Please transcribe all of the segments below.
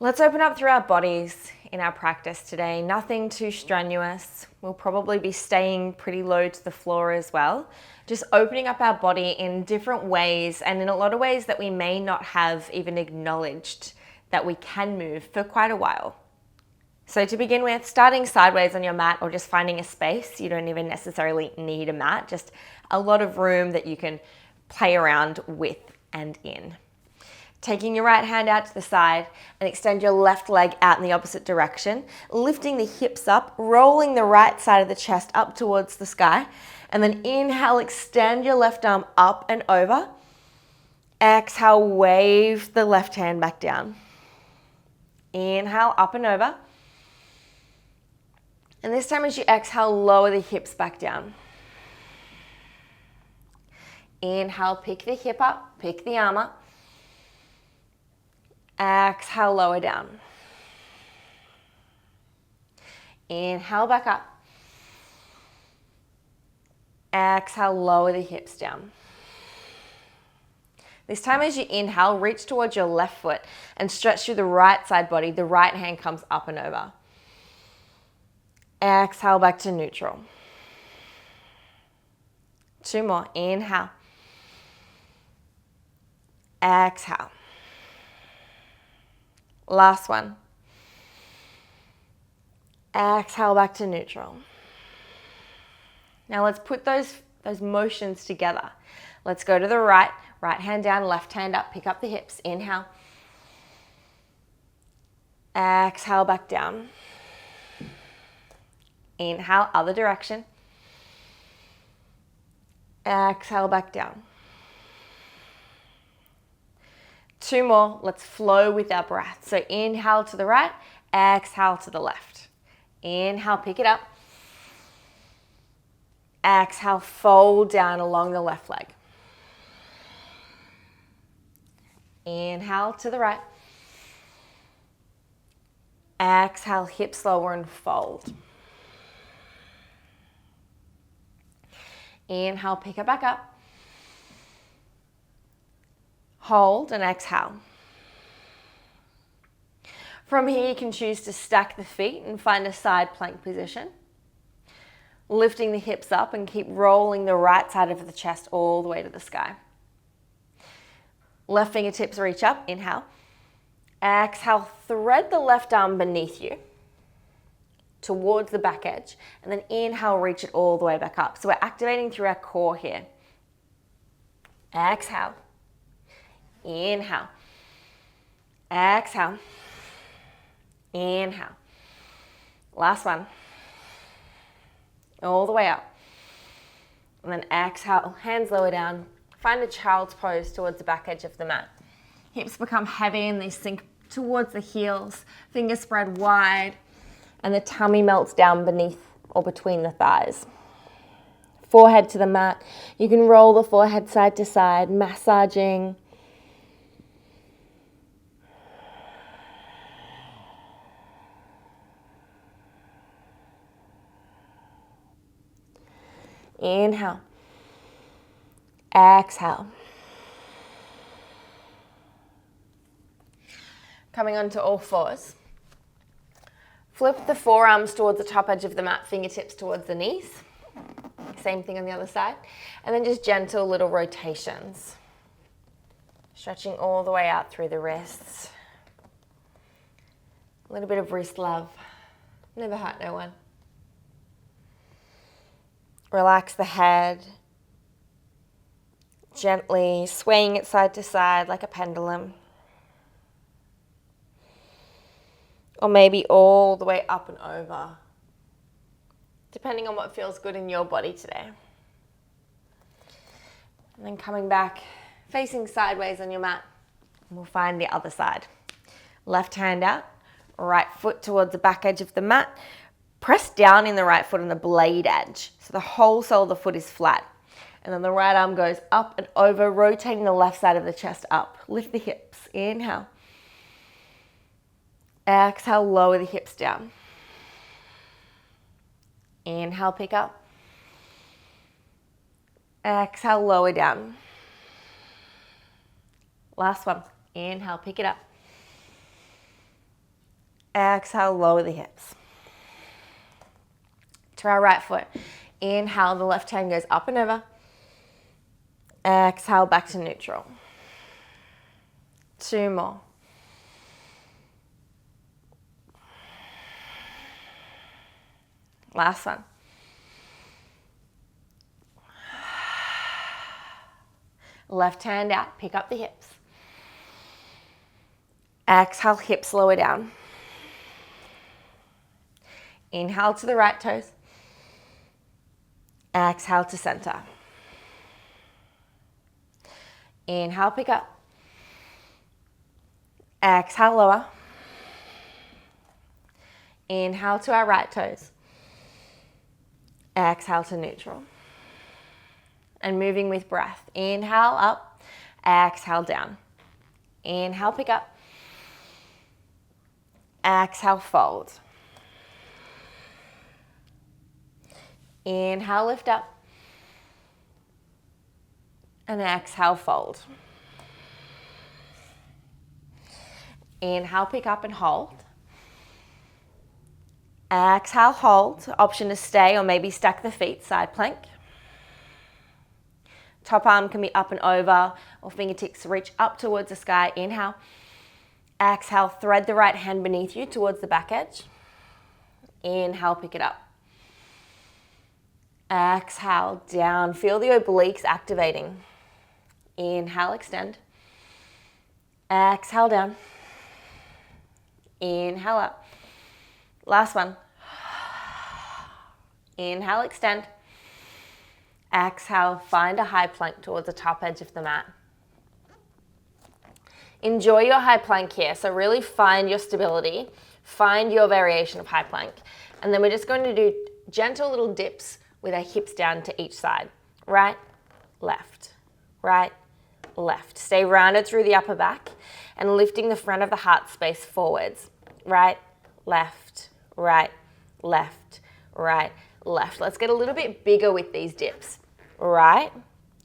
Let's open up through our bodies in our practice today. Nothing too strenuous. We'll probably be staying pretty low to the floor as well. Just opening up our body in different ways, and in a lot of ways that we may not have even acknowledged that we can move for quite a while. So to begin with, starting sideways on your mat or just finding a space. You don't even necessarily need a mat, just a lot of room that you can play around with and in. Taking your right hand out to the side and extend your left leg out in the opposite direction, lifting the hips up, rolling the right side of the chest up towards the sky, and then inhale, extend your left arm up and over. Exhale, wave the left hand back down. Inhale, up and over. And this time as you exhale, lower the hips back down. Inhale, pick the hip up, pick the arm up. Exhale, lower down. Inhale, back up. Exhale, lower the hips down. This time as you inhale, reach towards your left foot and stretch through the right side body. The right hand comes up and over. Exhale, back to neutral. 2 more. Inhale. Exhale. Last one. Exhale, back to neutral. Now let's put those motions together. Let's go to the right hand down, left hand up, pick up the hips. Inhale. Exhale, back down. Inhale, other direction. Exhale, back down. 2 more. Let's flow with our breath. So inhale to the right, exhale to the left. Inhale, pick it up. Exhale, fold down along the left leg. Inhale to the right. Exhale, hips lower and fold. Inhale, pick it back up. Hold and exhale. From here, you can choose to stack the feet and find a side plank position. Lifting the hips up and keep rolling the right side of the chest all the way to the sky. Left fingertips reach up, inhale. Exhale, thread the left arm beneath you towards the back edge, and then inhale, reach it all the way back up. So we're activating through our core here. Exhale. Inhale. Exhale. Inhale. Last one. All the way up. And then exhale, hands lower down. Find a child's pose towards the back edge of the mat. Hips become heavy and they sink towards the heels. Fingers spread wide. And the tummy melts down beneath or between the thighs. Forehead to the mat. You can roll the forehead side to side, massaging. Inhale. Exhale. Coming onto all fours. Flip the forearms towards the top edge of the mat, fingertips towards the knees. Same thing on the other side. And then just gentle little rotations. Stretching all the way out through the wrists. A little bit of wrist love. Never hurt no one. Relax the head. Gently swaying it side to side like a pendulum. Or maybe all the way up and over. Depending on what feels good in your body today. And then coming back, facing sideways on your mat. And we'll find the other side. Left hand out, right foot towards the back edge of the mat. Press down in the right foot on the blade edge. So the whole sole of the foot is flat. And then the right arm goes up and over, rotating the left side of the chest up. Lift the hips. Inhale. Exhale, lower the hips down. Inhale, pick up. Exhale, lower down. Last one. Inhale, pick it up. Exhale, lower the hips. To our right foot. Inhale, the left hand goes up and over. Exhale, back to neutral. 2 more. Last one. Left hand out, pick up the hips. Exhale, hips lower down. Inhale to the right toes. Exhale to center. Inhale, pick up. Exhale, lower. Inhale to our right toes. Exhale to neutral. And moving with breath. Inhale, up. Exhale, down. Inhale, pick up. Exhale, fold. Inhale, lift up. And exhale, fold. Inhale, pick up and hold. Exhale, hold. Option to stay or maybe stack the feet, side plank. Top arm can be up and over or fingertips reach up towards the sky. Inhale. Exhale, thread the right hand beneath you towards the back edge. Inhale, pick it up. Exhale, down. Feel the obliques activating. Inhale, extend. Exhale, down. Inhale, up. Last one. Inhale, extend. Exhale, find a high plank towards the top edge of the mat. Enjoy your high plank here. So really find your stability, find your variation of high plank. And then we're just going to do gentle little dips with our hips down to each side. Right, left, right, left. Stay rounded through the upper back and lifting the front of the heart space forwards. Right, left, right, left, right, left. Let's get a little bit bigger with these dips. Right,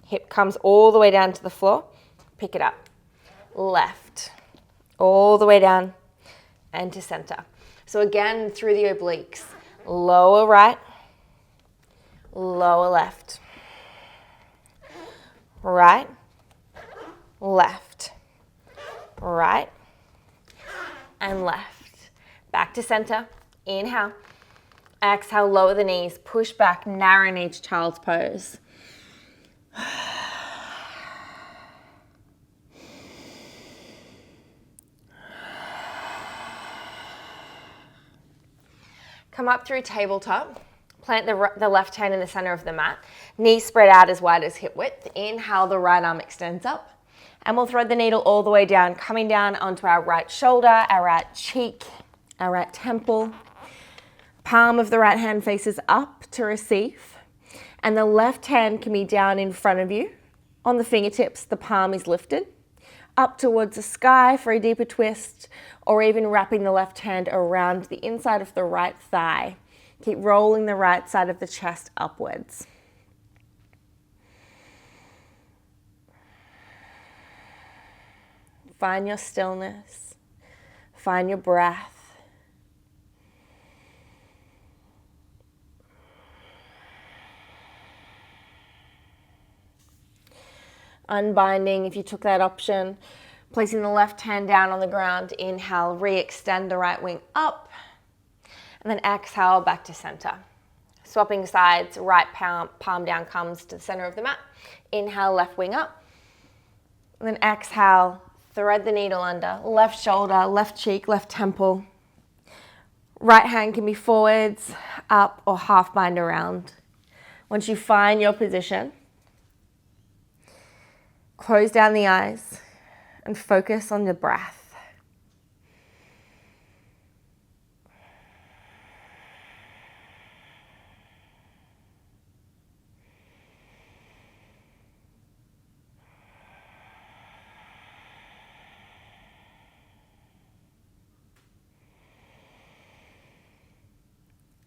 hip comes all the way down to the floor, pick it up. Left, all the way down and to center. So again, through the obliques, lower right, lower left, right, left, right, and left. Back to center, inhale, exhale, lower the knees, push back, narrow knee to child's pose. Come up through tabletop, plant the left hand in the center of the mat, knees spread out as wide as hip width. Inhale, the right arm extends up, and we'll thread the needle all the way down, coming down onto our right shoulder, our right cheek, our right temple. Palm of the right hand faces up to receive, and the left hand can be down in front of you. On the fingertips, the palm is lifted up towards the sky for a deeper twist, or even wrapping the left hand around the inside of the right thigh. Keep rolling the right side of the chest upwards. Find your stillness. Find your breath. Unbinding if you took that option. Placing the left hand down on the ground. Inhale, re-extend the right wing up. And then exhale, back to center. Swapping sides, right palm down comes to the center of the mat. Inhale, left wing up. And then exhale, thread the needle under. Left shoulder, left cheek, left temple. Right hand can be forwards, up, or half bind around. Once you find your position, close down the eyes and focus on the breath.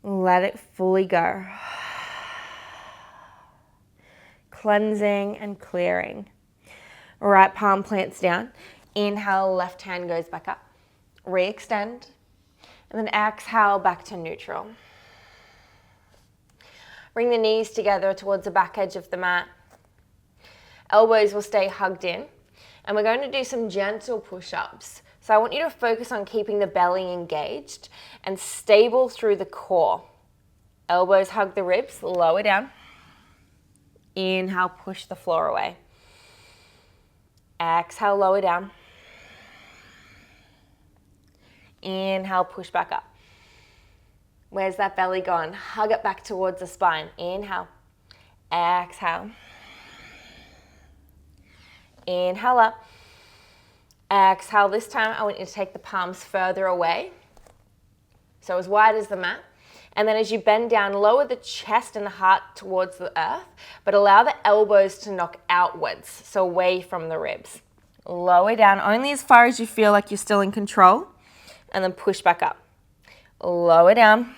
Let it fully go. Cleansing and clearing. Right palm plants down. Inhale, left hand goes back up. Re-extend. And then exhale back to neutral. Bring the knees together towards the back edge of the mat. Elbows will stay hugged in. And we're going to do some gentle push-ups. So I want you to focus on keeping the belly engaged and stable through the core. Elbows hug the ribs, lower down. Inhale, push the floor away. Exhale, lower down. Inhale, push back up. Where's that belly gone? Hug it back towards the spine. Inhale. Exhale. Inhale up. Exhale. This time I want you to take the palms further away. So as wide as the mat. And then as you bend down, lower the chest and the heart towards the earth, but allow the elbows to knock outwards, so away from the ribs. Lower down only as far as you feel like you're still in control, and then push back up. Lower down,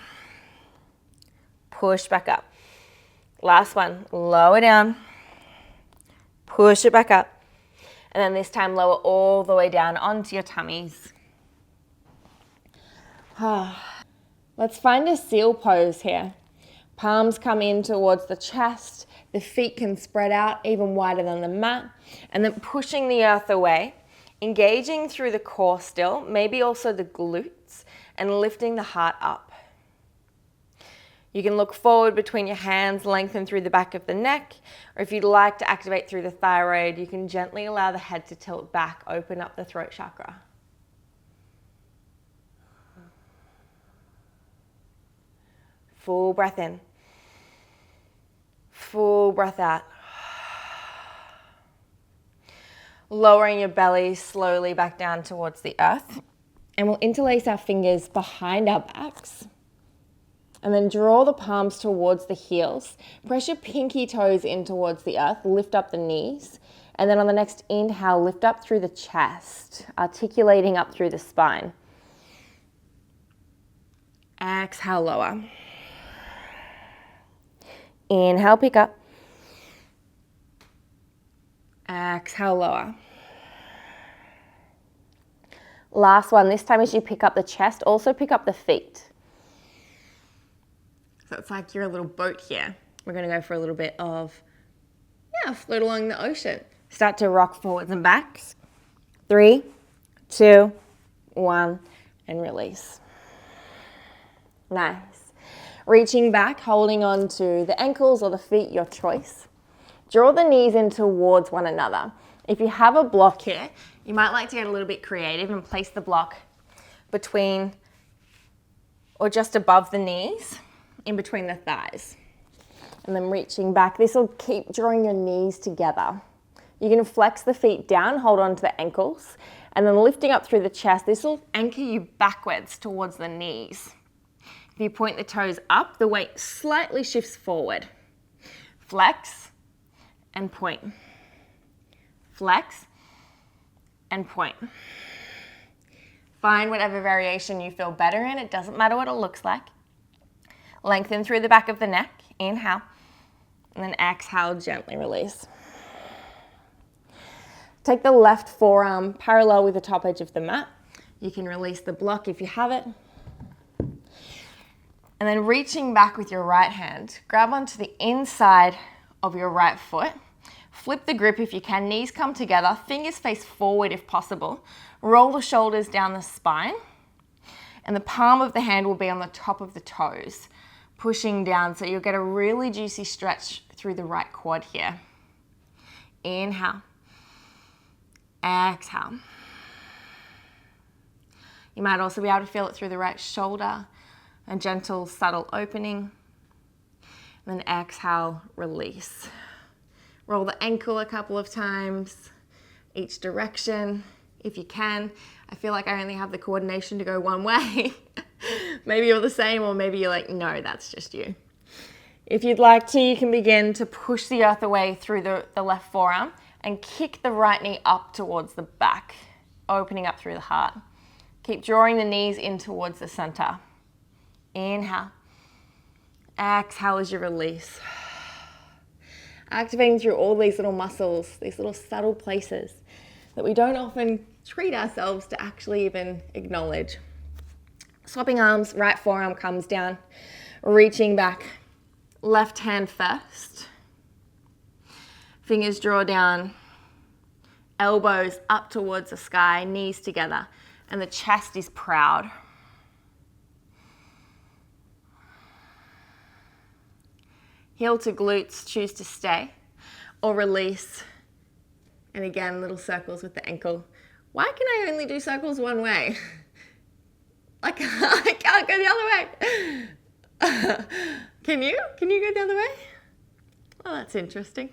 push back up. Last one, lower down, push it back up. And then this time lower all the way down onto your tummies. Let's find a seal pose here. Palms come in towards the chest. The feet can spread out even wider than the mat. And then pushing the earth away, engaging through the core still, maybe also the glutes, and lifting the heart up. You can look forward between your hands, lengthen through the back of the neck, or if you'd like to activate through the thyroid, you can gently allow the head to tilt back, open up the throat chakra. Full breath in. Full breath out. Lowering your belly slowly back down towards the earth. And we'll interlace our fingers behind our backs. And then draw the palms towards the heels. Press your pinky toes in towards the earth. Lift up the knees. And then on the next inhale, lift up through the chest, articulating up through the spine. Exhale, lower. Inhale, pick up. Exhale, lower. Last one. This time as you pick up the chest, also pick up the feet. So it's like you're a little boat here. We're going to go for a little bit of, float along the ocean. Start to rock forwards and backs. 3, 2, 1, and release. Nice. Reaching back, holding on to the ankles or the feet, your choice. Draw the knees in towards one another. If you have a block here, you might like to get a little bit creative and place the block between or just above the knees, in between the thighs. And then reaching back. This will keep drawing your knees together. You can flex the feet down, hold on to the ankles, and then lifting up through the chest. This will anchor you backwards towards the knees. If you point the toes up, the weight slightly shifts forward. Flex and point. Flex and point. Find whatever variation you feel better in. It doesn't matter what it looks like. Lengthen through the back of the neck. Inhale. And then exhale, gently release. Take the left forearm parallel with the top edge of the mat. You can release the block if you have it. And then reaching back with your right hand, grab onto the inside of your right foot. Flip the grip if you can, knees come together, fingers face forward if possible. Roll the shoulders down the spine. And the palm of the hand will be on the top of the toes, pushing down so you'll get a really juicy stretch through the right quad here. Inhale. Exhale. You might also be able to feel it through the right shoulder. A gentle, subtle opening. And then exhale, release. Roll the ankle a couple of times, each direction, if you can. I feel like I only have the coordination to go one way. Maybe you're the same, or maybe you're like, no, that's just you. If you'd like to, you can begin to push the earth away through the left forearm and kick the right knee up towards the back, opening up through the heart. Keep drawing the knees in towards the center. Inhale. Exhale as you release. Activating through all these little muscles, these little subtle places that we don't often treat ourselves to actually even acknowledge. Swapping arms, right forearm comes down, reaching back, left hand first. Fingers draw down, elbows up towards the sky, knees together, and the chest is proud. Heel to glutes, choose to stay or release. And again, little circles with the ankle. Why can I only do circles one way? I can't go the other way. Can you? Can you go the other way? Oh, that's interesting.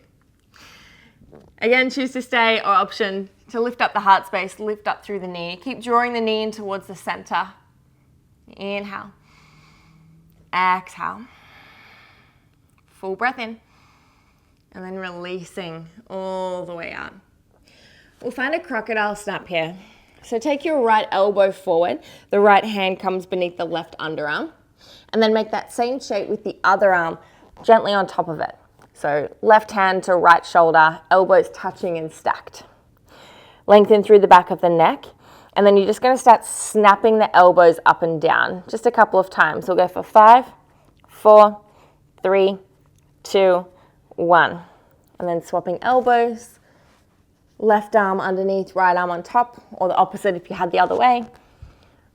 Again, choose to stay or option to lift up the heart space, lift up through the knee. Keep drawing the knee in towards the center. Inhale. Exhale. Full breath in. And then releasing all the way out. We'll find a crocodile snap here. So take your right elbow forward. The right hand comes beneath the left underarm. And then make that same shape with the other arm gently on top of it. So left hand to right shoulder, elbows touching and stacked. Lengthen through the back of the neck. And then you're just going to start snapping the elbows up and down. Just a couple of times. We'll go for 5, 4, 3, 2, 1. And then swapping elbows. Left arm underneath, right arm on top, or the opposite if you had the other way.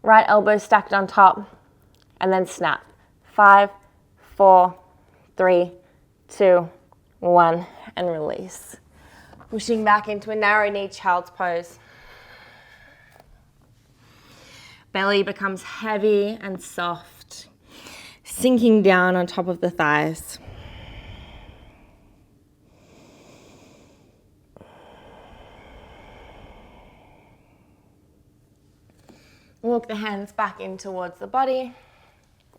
Right elbow stacked on top, and then snap. 5, 4, 3, 2, 1, and release. Pushing back into a narrow knee child's pose. Belly becomes heavy and soft, sinking down on top of the thighs. Walk the hands back in towards the body.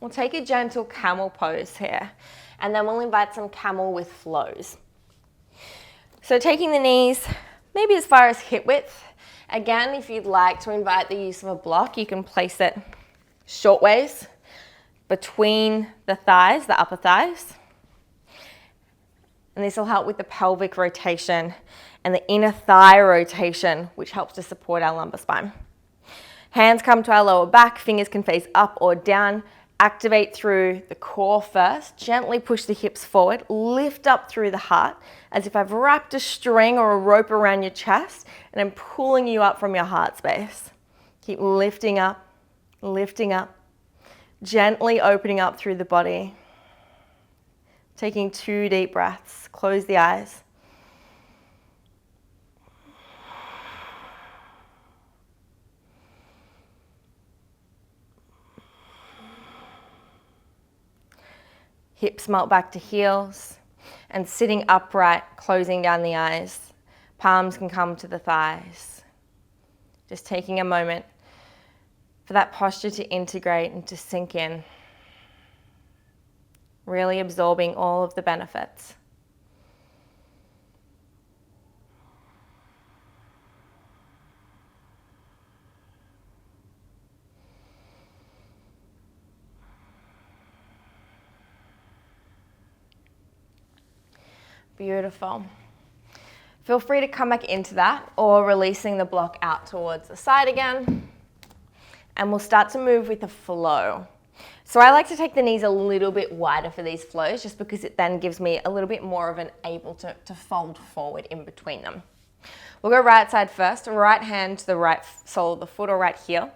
We'll take a gentle camel pose here, and then we'll invite some camel with flows. So taking the knees maybe as far as hip width. Again, if you'd like to invite the use of a block, you can place it short ways between the thighs, the upper thighs. And this will help with the pelvic rotation and the inner thigh rotation, which helps to support our lumbar spine. Hands come to our lower back, fingers can face up or down. Activate through the core first. Gently push the hips forward. Lift up through the heart as if I've wrapped a string or a rope around your chest and I'm pulling you up from your heart space. Keep lifting up, gently opening up through the body. Taking 2 deep breaths. Close the eyes. Hips melt back to heels, and sitting upright, closing down the eyes. Palms can come to the thighs. Just taking a moment for that posture to integrate and to sink in. Really absorbing all of the benefits. Beautiful. Feel free to come back into that or releasing the block out towards the side again. And we'll start to move with a flow. So I like to take the knees a little bit wider for these flows just because it then gives me a little bit more of an able to fold forward in between them. We'll go right side first, right hand to the right sole of the foot or right heel.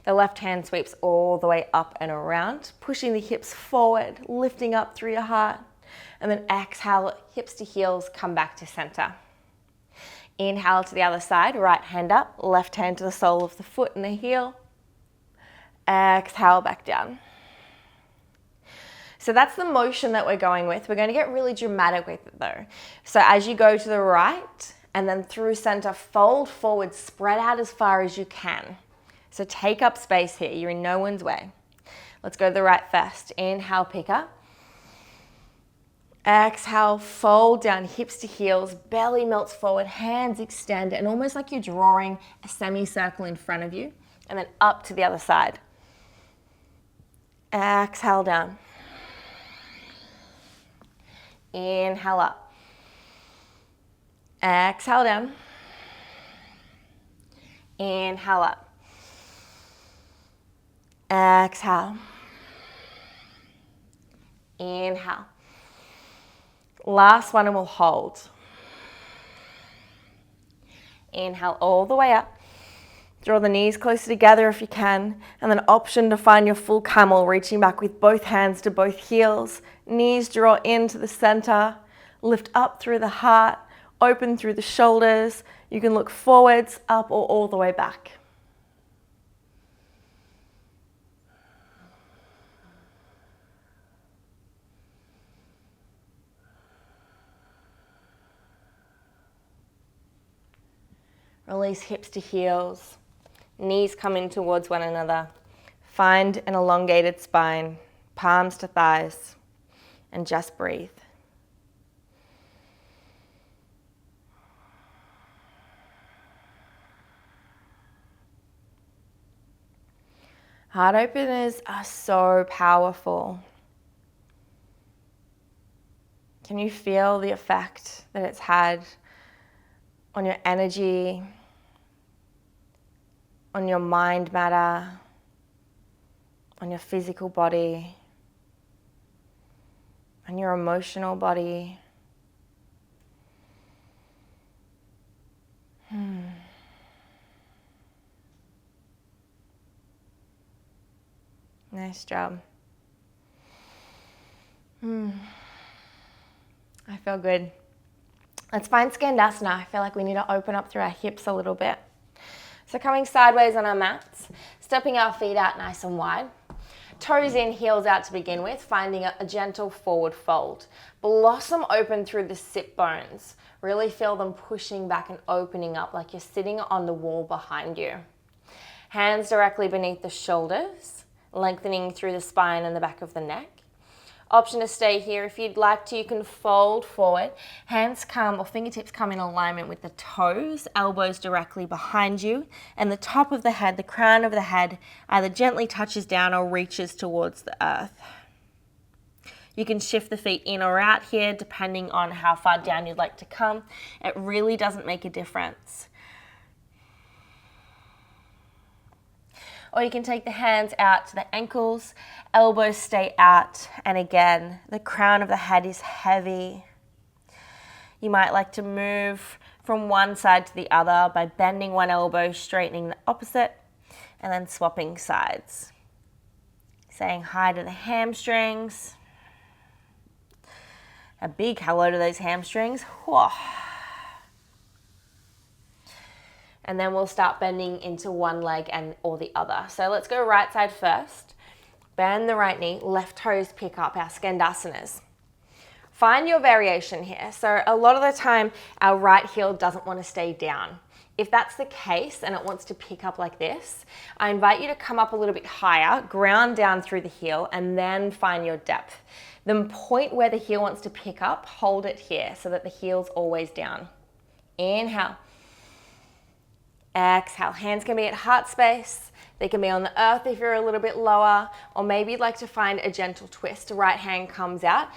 The left hand sweeps all the way up and around, pushing the hips forward, lifting up through your heart. And then exhale, hips to heels, come back to center. Inhale to the other side, right hand up, left hand to the sole of the foot and the heel. Exhale, back down. So that's the motion that we're going with. We're going to get really dramatic with it though. So as you go to the right and then through center, fold forward, spread out as far as you can. So take up space here. You're in no one's way. Let's go to the right first. Inhale, pick up. Exhale, fold down, hips to heels, belly melts forward, hands extend, and almost like you're drawing a semicircle in front of you, and then up to the other side. Exhale down. Inhale up. Exhale down. Inhale up. Exhale. Inhale. Last one and we'll hold. Inhale all the way up. Draw the knees closer together if you can, and then option to find your full camel, reaching back with both hands to both heels. Knees draw into the center, lift up through the heart, open through the shoulders. You can look forwards, up, or all the way back. Release hips to heels. Knees come in towards one another. Find an elongated spine, palms to thighs, and just breathe. Heart openers are so powerful. Can you feel the effect that it's had on your energy, on your mind matter, on your physical body, on your emotional body? Nice job. I feel good. Let's find Skandasana. I feel like we need to open up through our hips a little bit. So coming sideways on our mats, stepping our feet out nice and wide. Toes in, heels out to begin with, finding a gentle forward fold. Blossom open through the sit bones. Really feel them pushing back and opening up like you're sitting on the wall behind you. Hands directly beneath the shoulders, lengthening through the spine and the back of the neck. Option to stay here. If you'd like to, you can fold forward. Hands come, or fingertips come in alignment with the toes, elbows directly behind you, and the top of the head, the crown of the head, either gently touches down or reaches towards the earth. You can shift the feet in or out here, depending on how far down you'd like to come. It really doesn't make a difference. Or you can take the hands out to the ankles, elbows stay out, and again, the crown of the head is heavy. You might like to move from one side to the other by bending one elbow, straightening the opposite, and then swapping sides. Saying hi to the hamstrings. A big hello to those hamstrings. Whoa. And then we'll start bending into one leg or the other. So let's go right side first. Bend the right knee, left toes pick up our Skandasanas. Find your variation here. So a lot of the time, our right heel doesn't want to stay down. If that's the case and it wants to pick up like this, I invite you to come up a little bit higher, ground down through the heel, and then find your depth. The point where the heel wants to pick up, hold it here so that the heel's always down. Inhale. Exhale. Hands can be at heart space. They can be on the earth if you're a little bit lower, or maybe you'd like to find a gentle twist. Right hand comes out.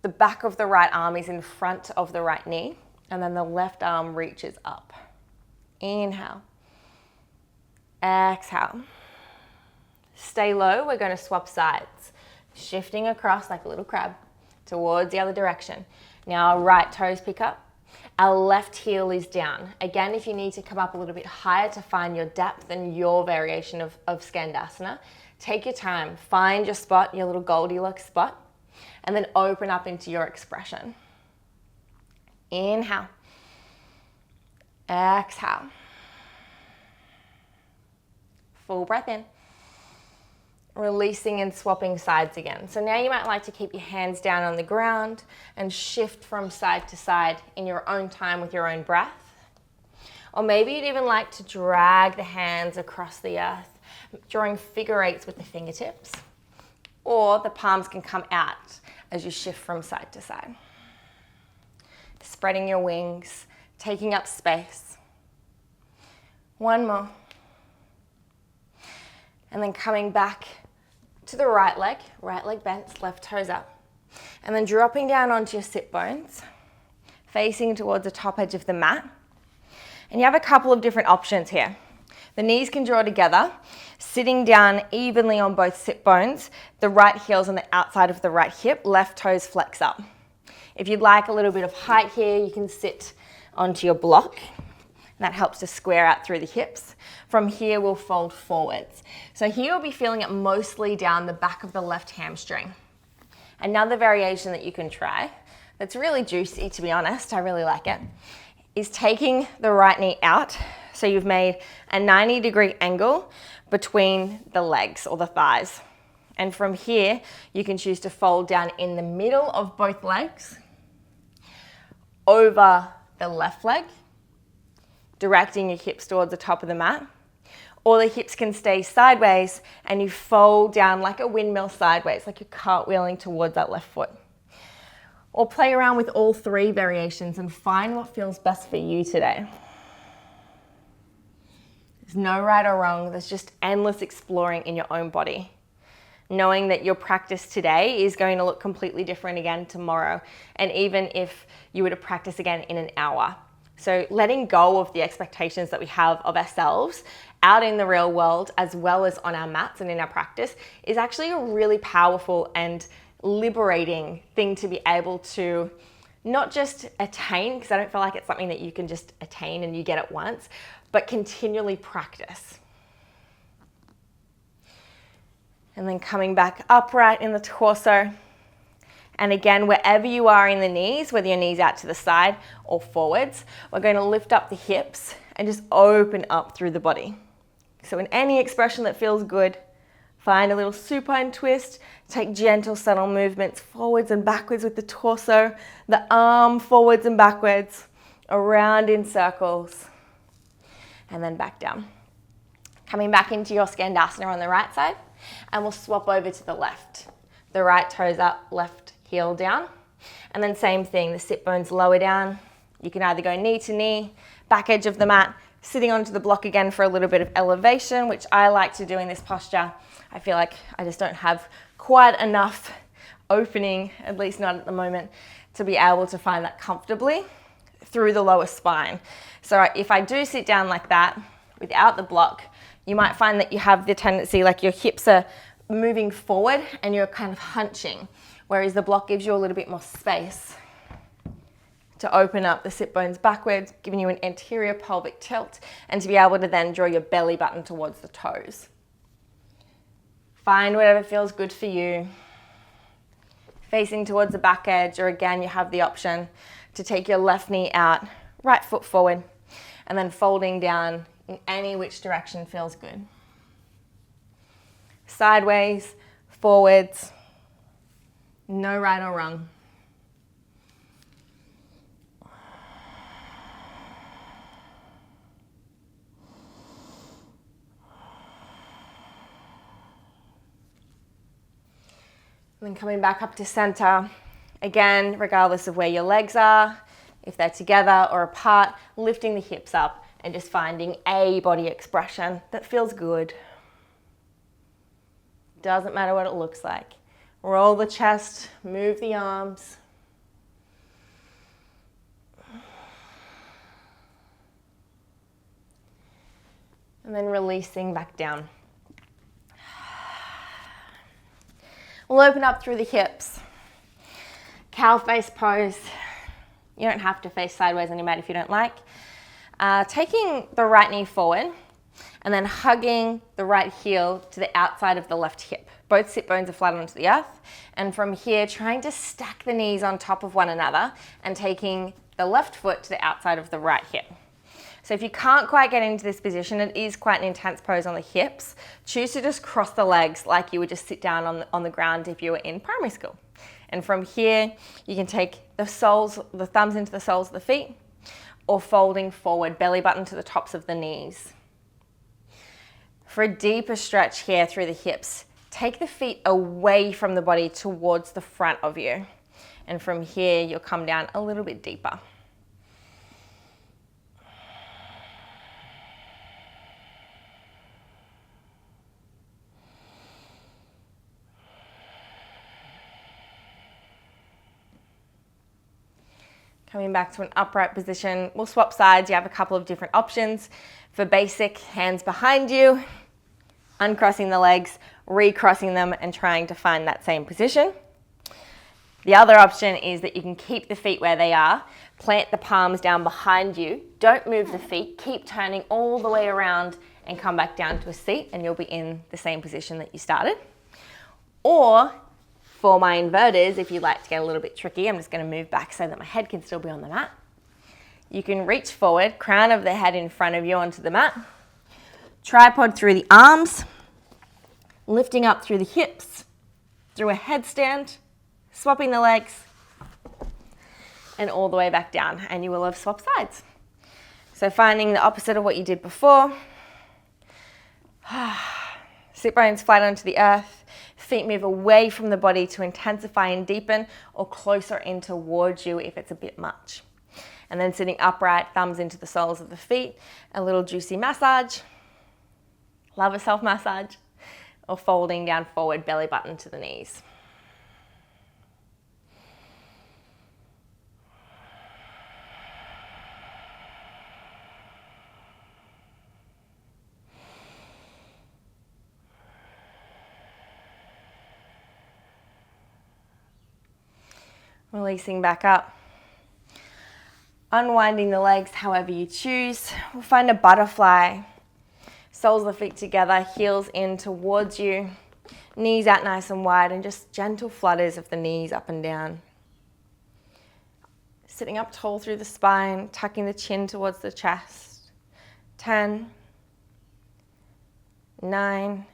The back of the right arm is in front of the right knee, and then the left arm reaches up. Inhale. Exhale. Stay low. We're going to swap sides. Shifting across like a little crab towards the other direction. Now our right toes pick up. Our left heel is down. Again, if you need to come up a little bit higher to find your depth and your variation of Skandasana, take your time. Find your spot, your little Goldilocks spot, and then open up into your expression. Inhale. Exhale. Full breath in. Releasing and swapping sides again. So now you might like to keep your hands down on the ground and shift from side to side in your own time with your own breath. Or maybe you'd even like to drag the hands across the earth, drawing figure eights with the fingertips. Or the palms can come out as you shift from side to side. Spreading your wings, taking up space. One more. And then coming back to the right leg bent, left toes up. And then dropping down onto your sit bones, facing towards the top edge of the mat. And you have a couple of different options here. The knees can draw together. Sitting down evenly on both sit bones, the right heel's on the outside of the right hip, left toes flex up. If you'd like a little bit of height here, you can sit onto your block. That helps to square out through the hips. From here, we'll fold forwards. So here you'll be feeling it mostly down the back of the left hamstring. Another variation that you can try, that's really juicy to be honest, I really like it, is taking the right knee out. So you've made a 90-degree angle between the legs or the thighs. And from here, you can choose to fold down in the middle of both legs, over the left leg, directing your hips towards the top of the mat, or the hips can stay sideways and you fold down like a windmill sideways, like you're cartwheeling towards that left foot. Or play around with all three variations and find what feels best for you today. There's no right or wrong, there's just endless exploring in your own body. Knowing that your practice today is going to look completely different again tomorrow, and even if you were to practice again in an hour. So letting go of the expectations that we have of ourselves out in the real world, as well as on our mats and in our practice, is actually a really powerful and liberating thing to be able to not just attain, because I don't feel like it's something that you can just attain and you get it once, but continually practice. And then coming back upright in the torso. And again, wherever you are in the knees, whether your knees out to the side or forwards, we're going to lift up the hips and just open up through the body. So in any expression that feels good, find a little supine twist, take gentle, subtle movements forwards and backwards with the torso, the arm forwards and backwards, around in circles, and then back down. Coming back into your Skandasana on the right side, and we'll swap over to the left. The right toes up, left heel down. And then same thing, the sit bones lower down. You can either go knee to knee, back edge of the mat, sitting onto the block again for a little bit of elevation, which I like to do in this posture. I feel like I just don't have quite enough opening, at least not at the moment, to be able to find that comfortably through the lower spine. So if I do sit down like that without the block, you might find that you have the tendency, like your hips are moving forward and you're kind of hunching, whereas the block gives you a little bit more space to open up the sit bones backwards, giving you an anterior pelvic tilt, and to be able to then draw your belly button towards the toes. Find whatever feels good for you. Facing towards the back edge, or again, you have the option to take your left knee out, right foot forward, and then folding down in any which direction feels good. Sideways, forwards, no right or wrong. And then coming back up to center, again, regardless of where your legs are, if they're together or apart, lifting the hips up and just finding a body expression that feels good. Doesn't matter what it looks like. Roll the chest, move the arms. And then releasing back down. We'll open up through the hips. Cow face pose. You don't have to face sideways on your mat if you don't like. Taking the right knee forward and then hugging the right heel to the outside of the left hip. Both sit bones are flat onto the earth. And from here, trying to stack the knees on top of one another and taking the left foot to the outside of the right hip. So if you can't quite get into this position, it is quite an intense pose on the hips. Choose to just cross the legs like you would just sit down on the ground if you were in primary school. And from here, you can take the thumbs into the soles of the feet, or folding forward, belly button to the tops of the knees. For a deeper stretch here through the hips, take the feet away from the body towards the front of you. And from here, you'll come down a little bit deeper. Coming back to an upright position, we'll swap sides. You have a couple of different options. For basic, hands behind you, uncrossing the legs, recrossing them and trying to find that same position. The other option is that you can keep the feet where they are, plant the palms down behind you, don't move the feet, keep turning all the way around and come back down to a seat and you'll be in the same position that you started. Or for my inverters, if you'd like to get a little bit tricky, I'm just going to move back so that my head can still be on the mat. You can reach forward, crown of the head in front of you onto the mat, tripod through the arms, lifting up through the hips, through a headstand, swapping the legs, and all the way back down, and you will have swapped sides. So finding the opposite of what you did before. Sit bones flat onto the earth, feet move away from the body to intensify and deepen, or closer in towards you if it's a bit much. And then sitting upright, thumbs into the soles of the feet, a little juicy massage. Love a self massage. Or folding down forward, belly button to the knees. Releasing back up. Unwinding the legs however you choose. We'll find a butterfly. Soles of the feet together, heels in towards you. Knees out nice and wide and just gentle flutters of the knees up and down. Sitting up tall through the spine, tucking the chin towards the chest. 10, 9,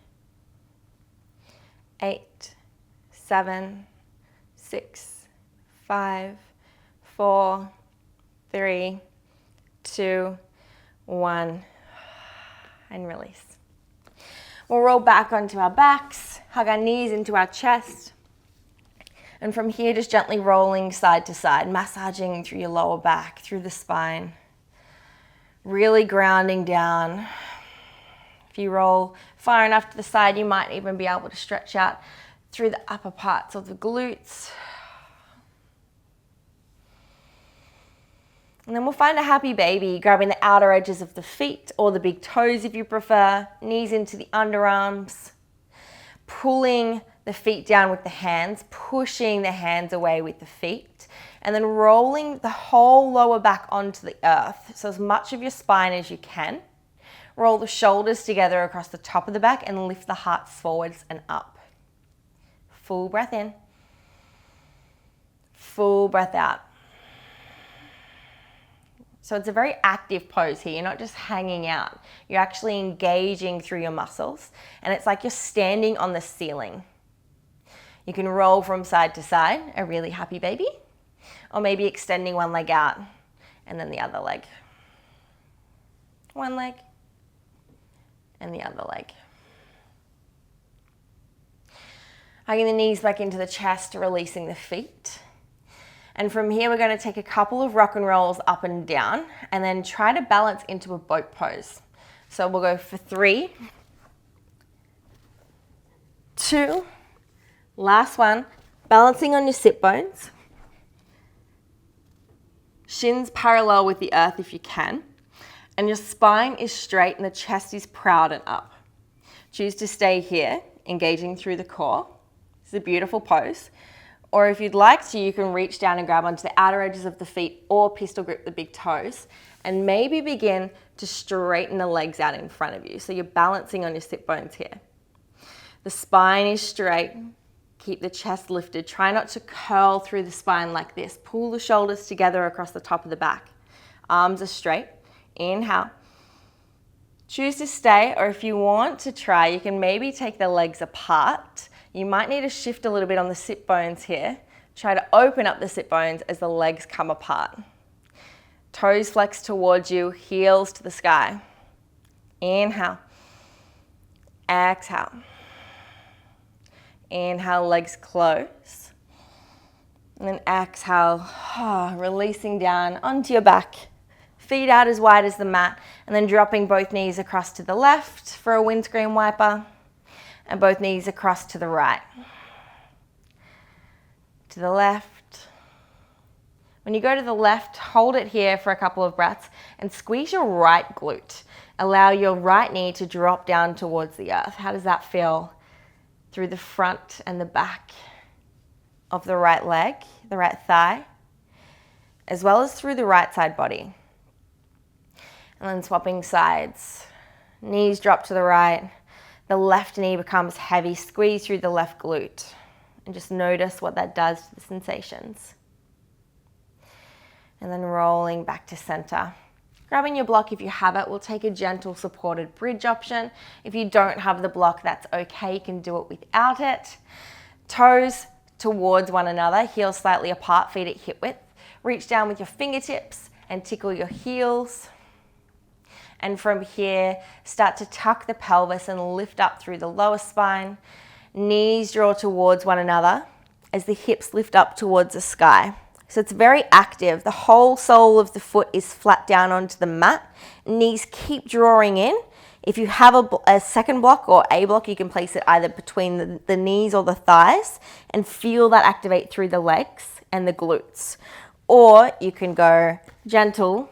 8, 7, 6, 5, 4, 3, 2, 1, and release. We'll roll back onto our backs, hug our knees into our chest, and from here just gently rolling side to side, massaging through your lower back, through the spine, really grounding down. If you roll far enough to the side, you might even be able to stretch out through the upper parts of the glutes. And then we'll find a happy baby, grabbing the outer edges of the feet or the big toes if you prefer, knees into the underarms, pulling the feet down with the hands, pushing the hands away with the feet, and then rolling the whole lower back onto the earth. So as much of your spine as you can. Roll the shoulders together across the top of the back and lift the heart forwards and up. Full breath in. Full breath out. So it's a very active pose here. You're not just hanging out. You're actually engaging through your muscles. And it's like you're standing on the ceiling. You can roll from side to side, a really happy baby. Or maybe extending one leg out and then the other leg. One leg and the other leg. Hugging the knees back into the chest, releasing the feet. And from here, we're going to take a couple of rock and rolls up and down and then try to balance into a boat pose. So we'll go for 3, 2, last one, balancing on your sit bones. Shins parallel with the earth if you can. And your spine is straight and the chest is proud and up. Choose to stay here, engaging through the core. It's a beautiful pose. Or if you'd like to, you can reach down and grab onto the outer edges of the feet or pistol grip the big toes and maybe begin to straighten the legs out in front of you. So you're balancing on your sit bones here. The spine is straight. Keep the chest lifted. Try not to curl through the spine like this. Pull the shoulders together across the top of the back. Arms are straight. Inhale. Choose to stay, or if you want to try, you can maybe take the legs apart. You might need to shift a little bit on the sit bones here. Try to open up the sit bones as the legs come apart. Toes flex towards you, heels to the sky. Inhale. Exhale. Inhale, legs close. And then exhale, releasing down onto your back. Feet out as wide as the mat, and then dropping both knees across to the left for a windscreen wiper. And both knees across to the right. To the left. When you go to the left, hold it here for a couple of breaths and squeeze your right glute. Allow your right knee to drop down towards the earth. How does that feel? Through the front and the back of the right leg, the right thigh, as well as through the right side body. And then swapping sides. Knees drop to the right. The left knee becomes heavy. Squeeze through the left glute. And just notice what that does to the sensations. And then rolling back to center. Grabbing your block if you have it. We'll take a gentle supported bridge option. If you don't have the block, that's okay. You can do it without it. Toes towards one another, heels slightly apart, feet at hip width. Reach down with your fingertips and tickle your heels. And from here, start to tuck the pelvis and lift up through the lower spine. Knees draw towards one another as the hips lift up towards the sky. So it's very active. The whole sole of the foot is flat down onto the mat. Knees keep drawing in. If you have a second block or a block, you can place it either between the knees or the thighs and feel that activate through the legs and the glutes. Or you can go gentle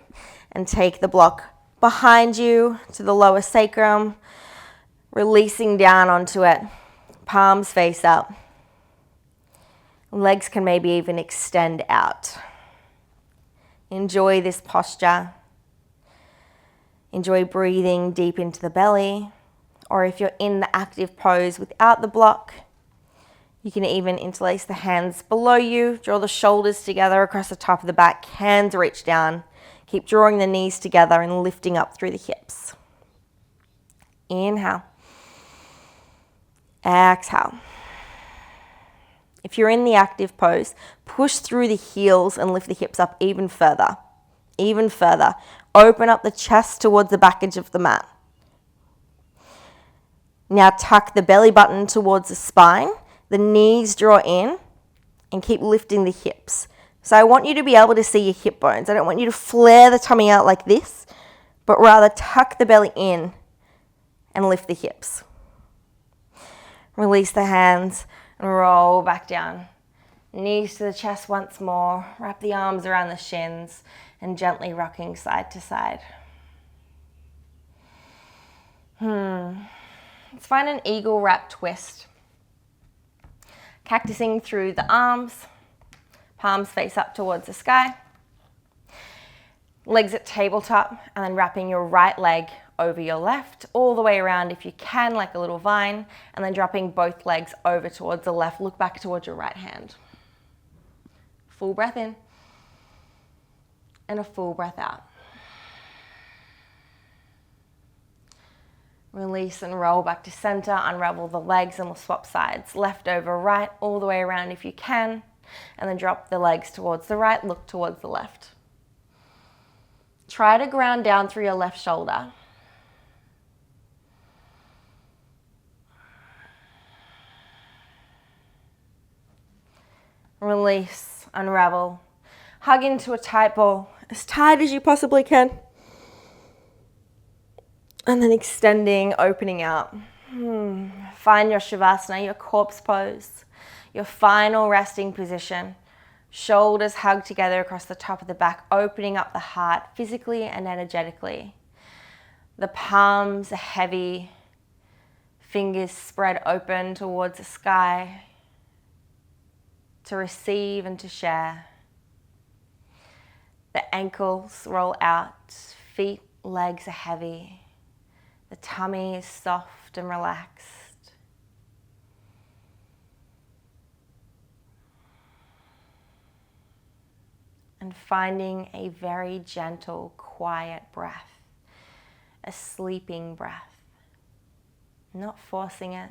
and take the block behind you to the lower sacrum, releasing down onto it, palms face up. Legs can maybe even extend out. Enjoy this posture. Enjoy breathing deep into the belly. Or if you're in the active pose without the block, you can even interlace the hands below you, draw the shoulders together across the top of the back, hands reach down. Keep drawing the knees together and lifting up through the hips. Inhale. Exhale. If you're in the active pose, push through the heels and lift the hips up even further. Even further. Open up the chest towards the back edge of the mat. Now tuck the belly button towards the spine. The knees draw in and keep lifting the hips. So I want you to be able to see your hip bones. I don't want you to flare the tummy out like this, but rather tuck the belly in and lift the hips. Release the hands and roll back down. Knees to the chest once more. Wrap the arms around the shins and gently rocking side to side. Let's find an eagle wrap twist. Cactusing through the arms, palms face up towards the sky. Legs at tabletop, and then wrapping your right leg over your left, all the way around if you can, like a little vine, and then dropping both legs over towards the left. Look back towards your right hand. Full breath in, and a full breath out. Release and roll back to center, unravel the legs, and we'll swap sides. Left over right, all the way around if you can, and then drop the legs towards the right, look towards the left. Try to ground down through your left shoulder. Release, unravel, hug into a tight ball, as tight as you possibly can. And then extending, opening out. Find your Savasana, your corpse pose, your final resting position. Shoulders hug together across the top of the back, opening up the heart physically and energetically. The palms are heavy, fingers spread open towards the sky to receive and to share. The ankles roll out, feet, legs are heavy. The tummy is soft and relaxed. And finding a very gentle, quiet breath, a sleeping breath. Not forcing it,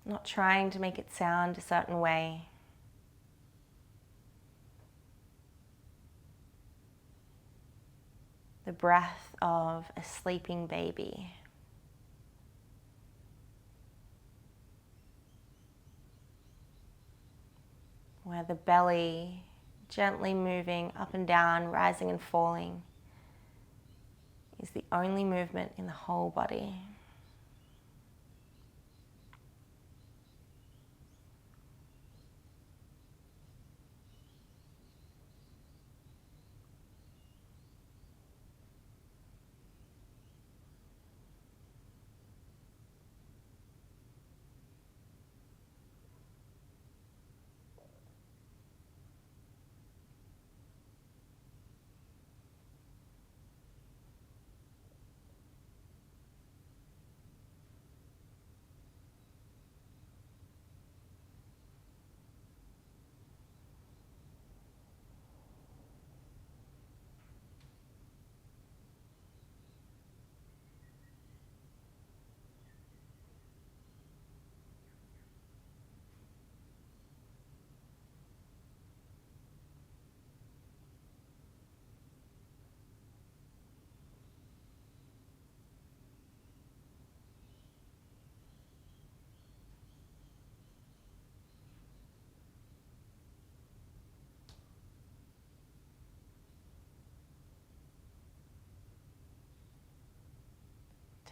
not trying to make it sound a certain way. The breath of a sleeping baby. Where the belly gently moving up and down, rising and falling, is the only movement in the whole body.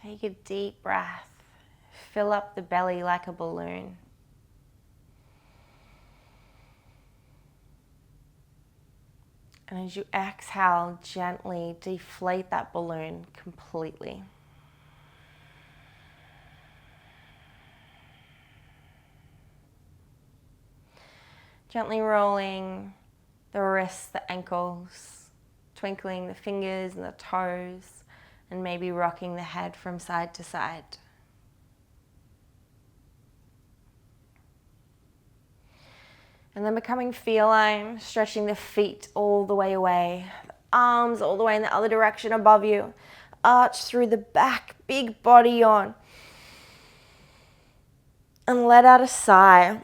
Take a deep breath. Fill up the belly like a balloon. And as you exhale, gently deflate that balloon completely. Gently rolling the wrists, the ankles, twinkling the fingers and the toes, and maybe rocking the head from side to side. And then becoming feline, stretching the feet all the way away, the arms all the way in the other direction above you. Arch through the back, big body yawn. And let out a sigh.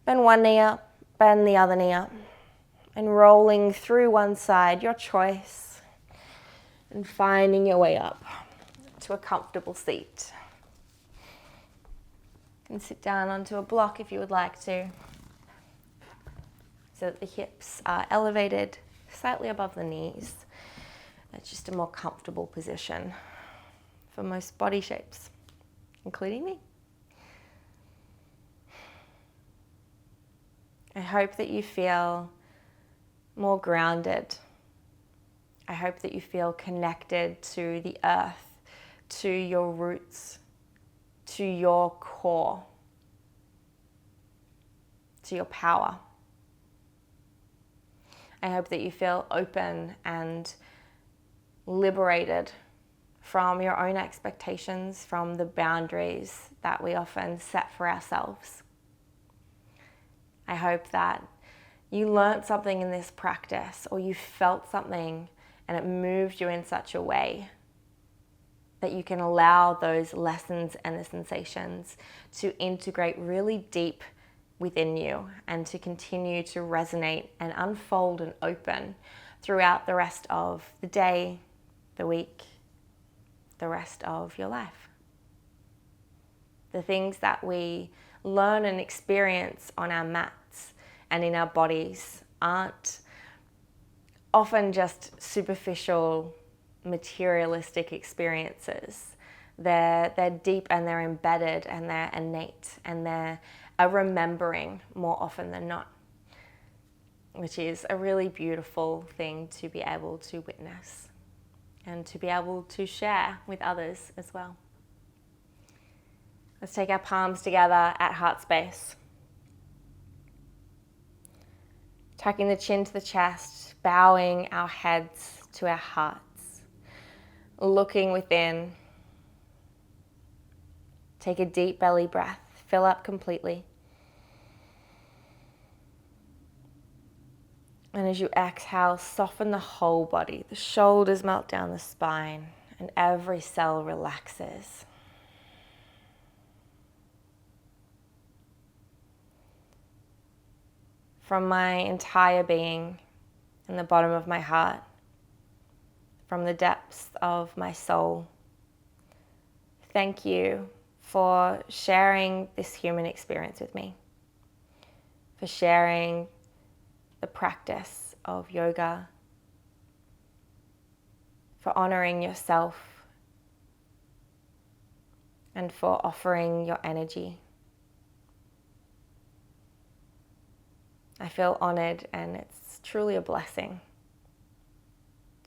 Bend one knee up, bend the other knee up. And rolling through one side, your choice. And finding your way up to a comfortable seat. You can sit down onto a block if you would like to, so that the hips are elevated slightly above the knees. That's just a more comfortable position for most body shapes, including me. I hope that you feel more grounded. I hope that you feel connected to the earth, to your roots, to your core, to your power. I hope that you feel open and liberated from your own expectations, from the boundaries that we often set for ourselves. I hope that you learned something in this practice, or you felt something and it moved you in such a way that you can allow those lessons and the sensations to integrate really deep within you and to continue to resonate and unfold and open throughout the rest of the day, the week, the rest of your life. The things that we learn and experience on our mats and in our bodies aren't often just superficial, materialistic experiences. They're deep and they're embedded and they're innate and they're a remembering more often than not, which is a really beautiful thing to be able to witness and to be able to share with others as well. Let's take our palms together at heart space. Tucking the chin to the chest, bowing our heads to our hearts, looking within. Take a deep belly breath, fill up completely. And as you exhale, soften the whole body. The shoulders melt down the spine and every cell relaxes. From my entire being, in the bottom of my heart, from the depths of my soul, thank you for sharing this human experience with me, for sharing the practice of yoga, for honoring yourself, and for offering your energy. I feel honored, and it's truly a blessing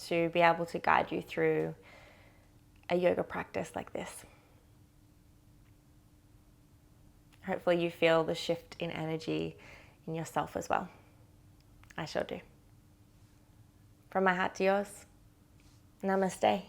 to be able to guide you through a yoga practice like this. Hopefully you feel the shift in energy in yourself as well. I sure do. From my heart to yours, namaste.